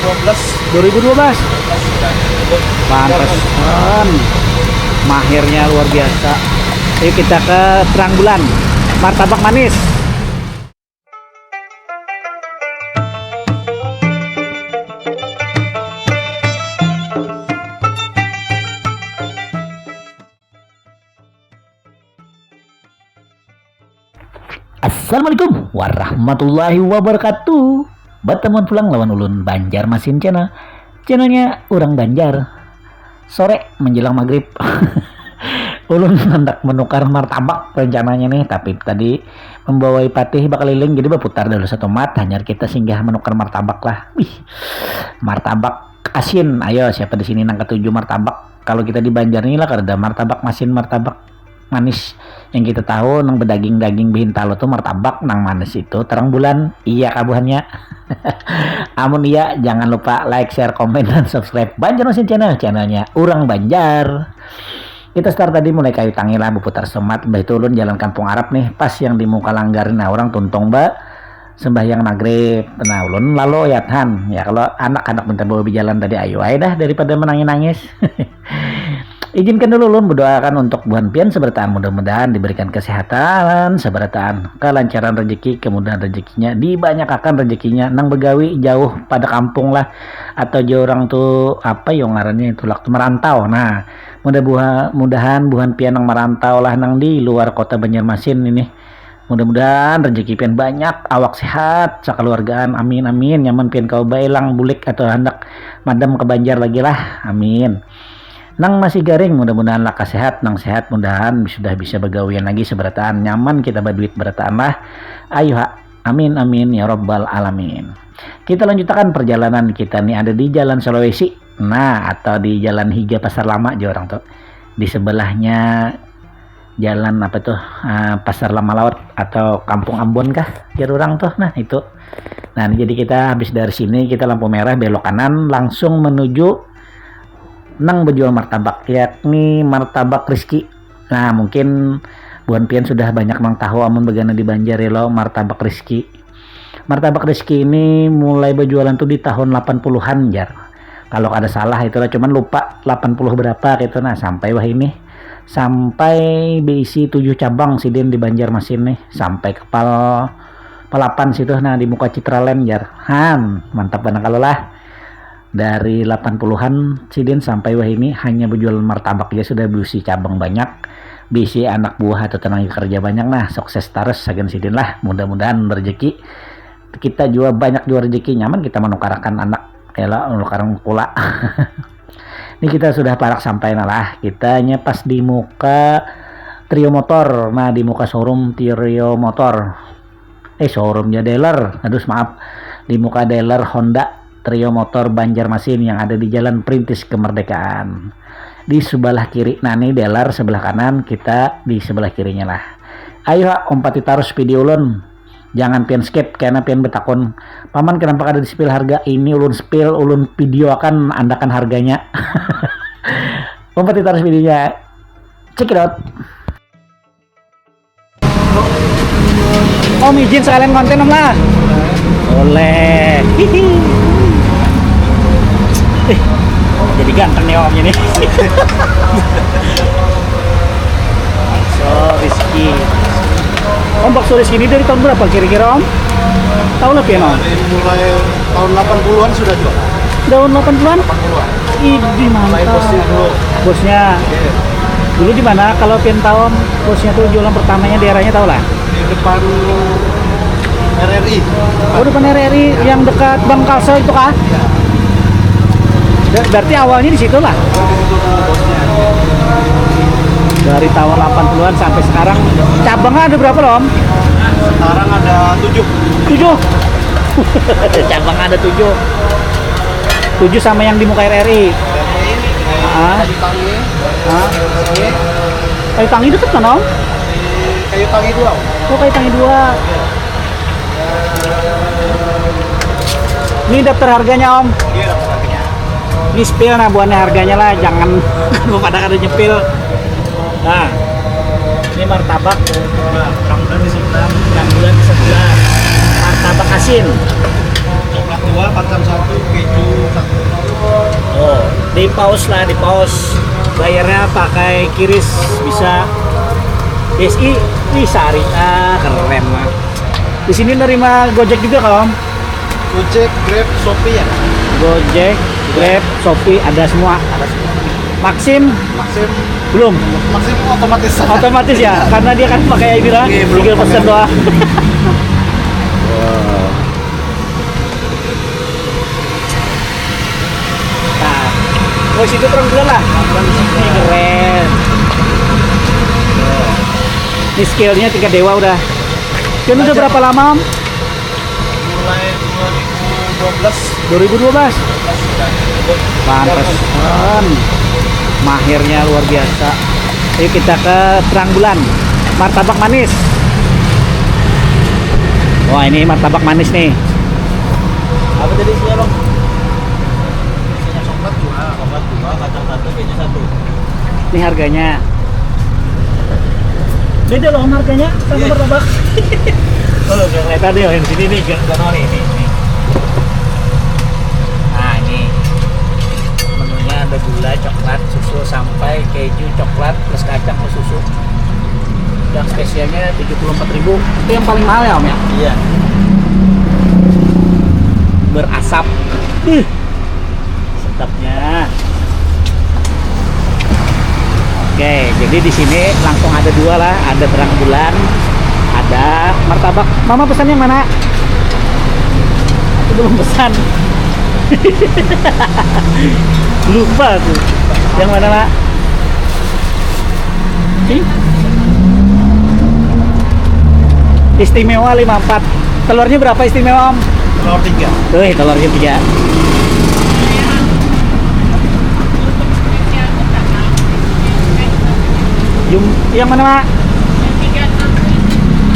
2012. Pantesan. Mahirnya luar biasa. Yuk kita ke Terang Bulan. Martabak manis. Assalamualaikum warahmatullahi wabarakatuh. Bertemuan pulang lawan ulun Banjarmasin channelnya orang Banjar. Sore menjelang maghrib ulun hendak menukar martabak rencananya nih, tapi tadi membawai patih bakal keliling jadi berputar dulu satu mat, hanya kita singgah menukar martabak lah. Wih, martabak asin. Ayo siapa di sini nang ketujuh martabak? Kalau kita di Banjar nih lah ada martabak masin, martabak manis yang kita tahu nang bedaging-daging bihintalo tuh martabak, nang manis itu Terang Bulan. Iya kabuhannya. Amun iya jangan lupa like, share, komen, dan subscribe Banjarmasin channelnya orang Banjar. Kita start tadi mulai kayu tangi lah berputar semat, mbah itu ulun jalan kampung Arab nih, pas yang di muka langgar nah orang tuntong mbak sembahyang maghrib. Nah ulun lalu yathan ya, kalau anak-anak minta bawa jalan tadi ayo aja dah daripada menangis-nangis. Izinkan dulu ulun berdoakan untuk buhan pian seberataan, mudah-mudahan diberikan kesehatan seberataan, kelancaran rezeki, kemudahan rezekinya, dibanyak rezekinya, nang begawi jauh pada kampung lah, atau jauh orang tuh apa yang ngarannya itu waktu merantau. Nah mudah-mudahan buhan pian nang merantau lah nang di luar kota Banjarmasin ini, mudah-mudahan rezeki pian banyak, awak sehat sakeluargaan, amin amin. Nyaman pian kau bailang bulik atau hendak madam ke Banjar lagi lah, amin. Nang masih garing mudah-mudahan laka sehat, nang sehat mudahan sudah bisa begawian lagi seberataan, nyaman kita berduit berataan lah. Ayo ha, amin amin ya robbal alamin. Kita lanjutkan perjalanan kita nih, ada di Jalan Sulawesi, nah atau di Jalan Higa Pasar Lama aja orang tuh, di sebelahnya jalan apa tuh, Pasar Lama Laut atau Kampung Ambon kah jar orang tuh. Nah itu, nah jadi kita habis dari sini kita lampu merah belok kanan langsung menuju nang berjual martabak, yakni Martabak Rizky. Nah mungkin buan pian sudah banyak mang tahu amun begana di Banjar ya lo Martabak Rizky. Martabak Rizky ini mulai berjualan tuh di tahun 80-an jar, kalau ada salah itulah, cuman lupa 80 berapa gitu. Nah sampai wah ini sampai berisi 7 cabang sidin di Banjarmasin nih, sampai ke Palapan situ, nah di muka Citraland jar. Mantap banget kalau lah. Dari 80-an sidin sampai wah ini hanya berjualan martabak ya sudah berisi cabang banyak, bisi anak buah atau tenaga kerja banyak. Nah sukses terus sagan sidin lah, mudah-mudahan rezeki kita juga banyak jual rezeki, nyaman kita menukarakan anak kela menukarkan pula. Ini kita sudah parak sampai lah, kita hanya pas di muka Trio Motor. Nah di muka showroom Trio Motor, showroomnya dealer, maaf, di muka dealer Honda Trio Motor Banjarmasin yang ada di Jalan Perintis Kemerdekaan. Di sebelah kiri, nah ini dealer sebelah kanan, kita di sebelah kirinya lah. Ayo Om Pati taruh video ulun, jangan pian skip karena pian betakon paman kenapa ada di spill harga. Ini ulun spill, ulun video akan andakan harganya. Om Pati taruh videonya, check it out. Om izin sekalian konten om lah. Boleh. Jadi ganteng nih omnya nih. Bakso Rizky. Om bakso Rizky ini dari tahun berapa kira-kira om? Tahu lah pian om? Mulai tahun 80-an sudah jual. Tahun 80-an? 80-an. Ih, mantap. Bosnya dulu. Bosnya dulu di mana? Kalau pian tahu om, bosnya tuh jualan pertamanya daerahnya tahu lah? Di depan RRI. Oh depan RRI yang dekat Bang Kalso itu kah? Iya. Berarti awalnya di situ lah. Dari tahun 80-an sampai sekarang cabangnya ada berapa loh om? Sekarang ada 7. 7. Cabang ada 7 sama yang di muka RRI. Kayu Tangi. Kayu Tangi deket kan om? Kayu Tangi 2. Oh Kayu Tangi 2. Ini daftar harganya om. Iya, harganya. Ini spill nah buahnya harganya lah, jangan pada ada nyepil. Nah ini martabak Terang Bulan di sebelah, martabak asin dua, kacang satu, keju satu. Oh, di pause lah, di pause. Bayarnya pakai kiris bisa. SI bisa keren mah. Di sini nerima Gojek juga Om. Gojek, Grab, Shopee ya. Gojek, Grab, Shopee ada semua. Ada semua. Maxim Maxim, belum. Maxim otomatis. Otomatis ya, karena dia kan pakai ini lah, Iya, belum tinggal pesen pakai. doang. Nah, oh situ terang dulu lah. Ini keren. Ini scale-nya 3 dewa udah. Kan udah berapa lama Om? Mulai 2012. 2012. Pantesan. Mahirnya luar biasa. Yuk kita ke Terang Bulan. Martabak manis. Wah ini martabak manis nih. Apa tadi isinya Bang? Isinya coklat dua, kacang satu, keju satu. Ini harganya. Beda loh harganya sama Iya. martabak. Kalau yang lihat tadi yang sini nih, nih. Nah ini menunya ada gula, coklat, susu sampai keju, coklat plus kacang plus susu. Yang spesialnya 74.000. Itu yang paling mahal ya Om ya? Iya. Berasap. Sedapnya. Oke, jadi di sini langsung ada dua lah, ada Terang Bulan, ada martabak. Mama pesan yang mana? Aku belum pesan. Lupa tuh. Yang mana, Mak? Ini? Istimewa 54. Telurnya berapa istimewa, Om? Telur 3. Telurnya 3. Yang mana, Mak?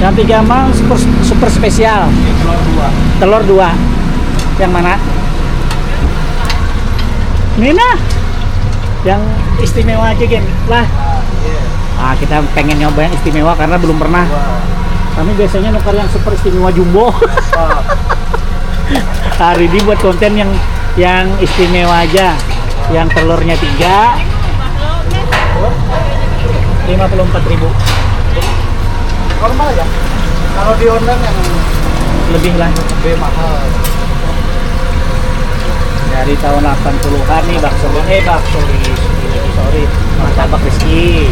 Yang 3 mah super spesial. Telur 2. Telur 2. Yang mana? Ini nah. Yang istimewa aja Gen. Lah. Iya. Ah, kita pengen nyoba yang istimewa karena belum pernah. Wah. Kami biasanya nukar yang super istimewa jumbo. Wah. Hari ini buat konten yang istimewa aja. Yang telurnya 3. 54.000. Normal ya. Kalau di online yang Lebih lah. lebih mahal. Dari tahun 80-an nih sorry, martabak Rizky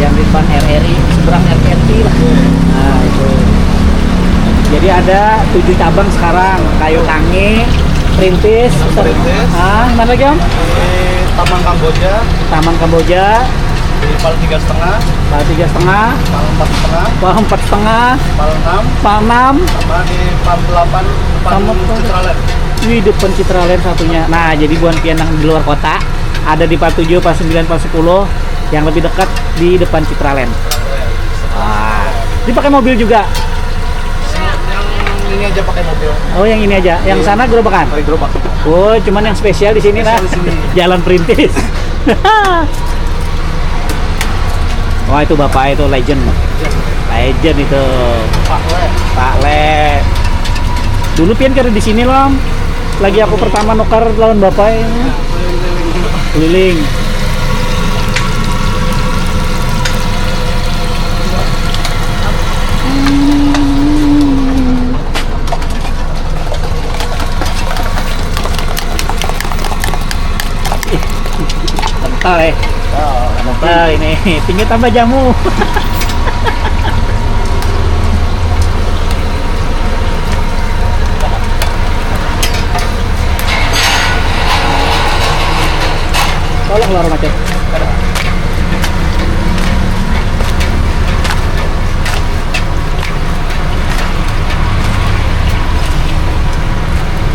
yang di depan RRI, seberang RRI lah. Nah itu. Jadi ada 7 cabang sekarang, Kayu Tangi, Perintis, Perintis. mana lagi Om? Di Taman Kamboja, Taman Kamboja, di Pal 3,5, Pal 3,5, Pal 4,5, Pal 4,5, Pal 6, Pal 6, sama di Pal 8 depan Sama- Citraland. di depan Citraland satunya. Nah, jadi buat pian yang di luar kota, ada di Pal 7, Pal 9, Pal 10, yang lebih dekat di depan Citraland. Ah, ini pakai mobil juga. Yang ini aja pakai mobil. Oh, yang ini aja. Yang Iya. sana gerobakan. Pakai gerobak. Oh, cuman yang spesial di sini lah. Spesial di sini. Jalan Perintis. Wah, itu bapak itu legend. Legend itu. Pak Le. Pak Le. Dulu pian karena di sini loh. Lagi aku pertama nukar lawan bapak ini. Keliling. Kental ya. Kental ini. Tinggi tambah jamu. Tolong lorong macet.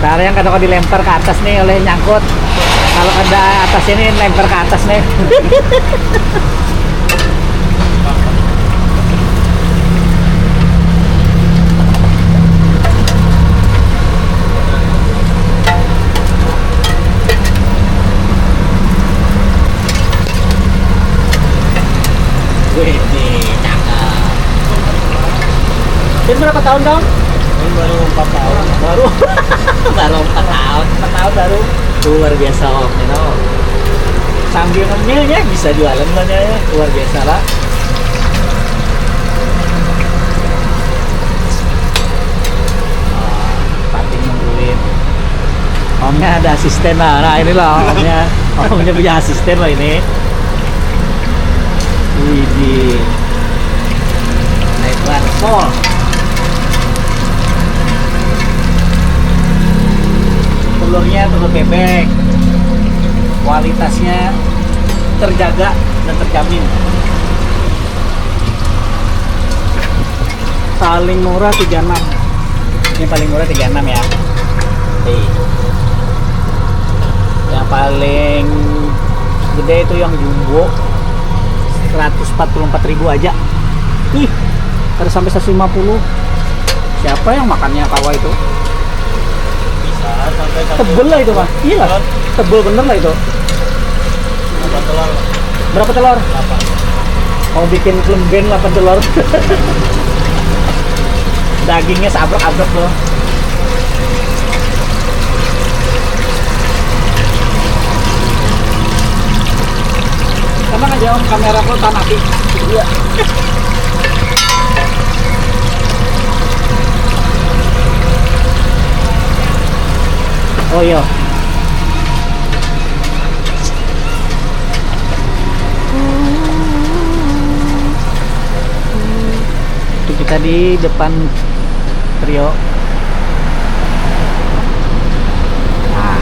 Cara yang kadang dilempar ke atas nih oleh nyangkut. Kalau ada atas ini lempar ke atas nih. Wih, cakep. Ini berapa tahun dong? Ini baru 4 tahun. Baru baru luar biasa om, you know. Sambil ngemilnya bisa jualan lah ya, luar biasa lah. Pating nungguin. Omnya ada asisten lah, nah ini lah omnya punya asisten lah ini. Widih. Naik transport. Telurnya telur bebek, kualitasnya terjaga dan terjamin. Paling murah 36. Ini paling murah 36 ya. Nih. Yang paling gede itu yang jumbo 144.000 aja. Ih, ada sampai 150. Siapa yang makannya kawa itu? Bisa sampai Tebel lah itu, Pak. Iya lah. Tebel bener lah itu. berapa telur? Berapa telur? 8. Mau bikin kelemben 8 telur. Dagingnya sabrek-abrek loh. Tenang aja om, kamera ko mati. Iya. Oh iya. Itu kita di depan trio. Nah.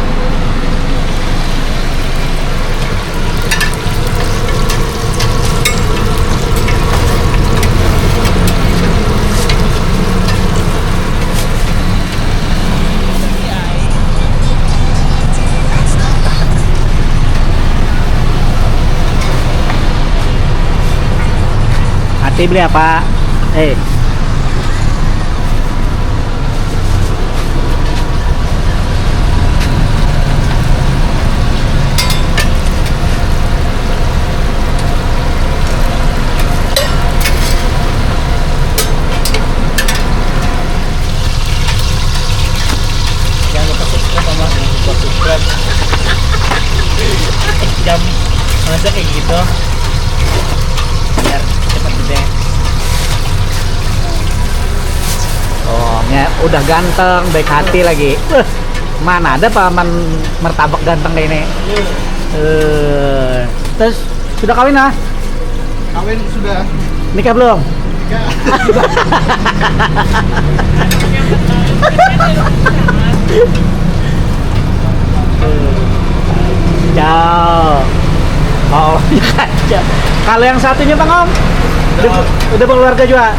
Hati beli apa? Jangan lupa subscribe sama lupa subscribe. Jam masa kayak gitu biar cepat gede. Oh, ya udah ganteng, baik hati lagi. Mana ada paman martabak ganteng kayak ini. Terus sudah kawin ah? Kawin sudah. Nikah belum? Ciao. Oh, ya. Kalau yang satunya Bang Om? Udah berkeluarga juga?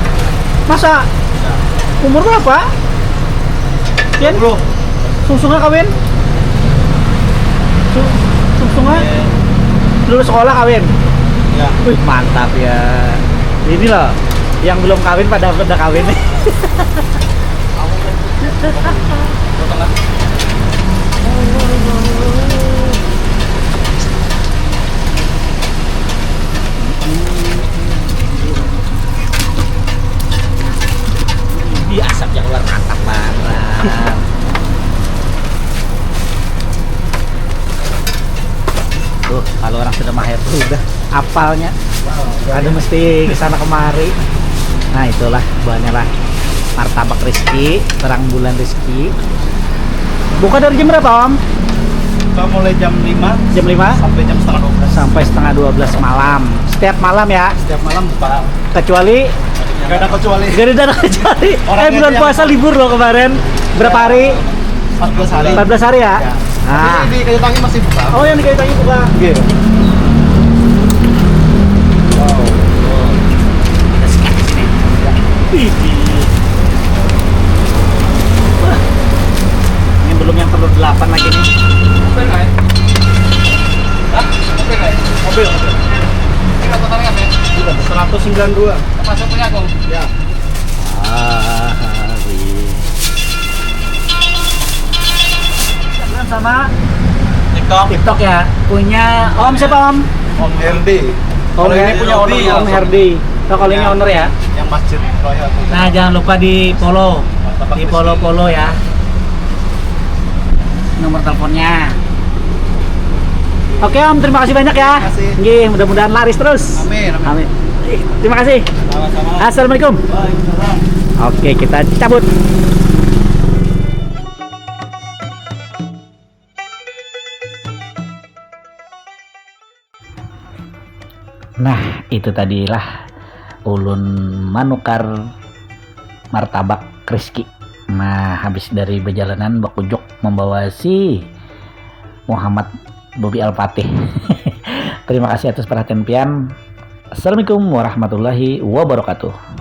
Masa? Umur berapa? Kian? Sungsungnya kawin? Sungsungnya? Lulus sekolah kawin? Ya. Wih, mantap ya. Ini loh, yang belum kawin pada udah kawin nih. Di asap yang keluar mantap banget. Tuh, kalau orang sudah mahir tuh udah apalnya. Ada mesti kesana kemari. Nah itulah buahnya lah. Martabak Rizky, terang bulan Rizky. Buka dari jam berapa Om? Kita mulai jam 5 Jam 5 sampai jam setengah 12. sampai setengah 12 malam. Setiap malam ya, Setiap malam buka. kecuali Gak ada kecuali. gak ada kecuali. Orangnya Bulan itu yang- puasa libur loh kemarin. Berapa hari? 14 hari. 14 hari ya? Ya. Nah. Tapi di Kayu Tangi masih buka. Oh yang di Kayu Tangi buka. Iya. Wow. Kita scan di sini. Widih. Wah. Ini belum yang telur 8 lagi nih. Mobil nggak ya? Hah? Mobil nggak ya? Mobil. Ini nggak totalnya kan ya? Bukan. 192. Masuk punya aku. Ya. Sama TikTok. TikTok ya. Punya Om siapa Om? Om Herdi. Om Kalau ini Her- punya owner Om langsung. Herdi. So, kalau ini Ya. owner ya. Yang Masjid Royal. Nah jangan lupa di follow. Martabak Di Rizky. follow ya. Nomor teleponnya. Oke Om, terima kasih banyak ya. Terima kasih. Nggih, mudah-mudahan laris terus. Amin, amin. Amin. Terima kasih. Sama-sama. Assalamualaikum. Waalaikumsalam. Oke, kita cabut. Nah, itu tadilah ulun manukar martabak Rizky. Nah, habis dari perjalanan Bakujok membawa si Muhammad Bobi Al-Fatih. Terima kasih atas perhatian pian. Assalamualaikum warahmatullahi wabarakatuh.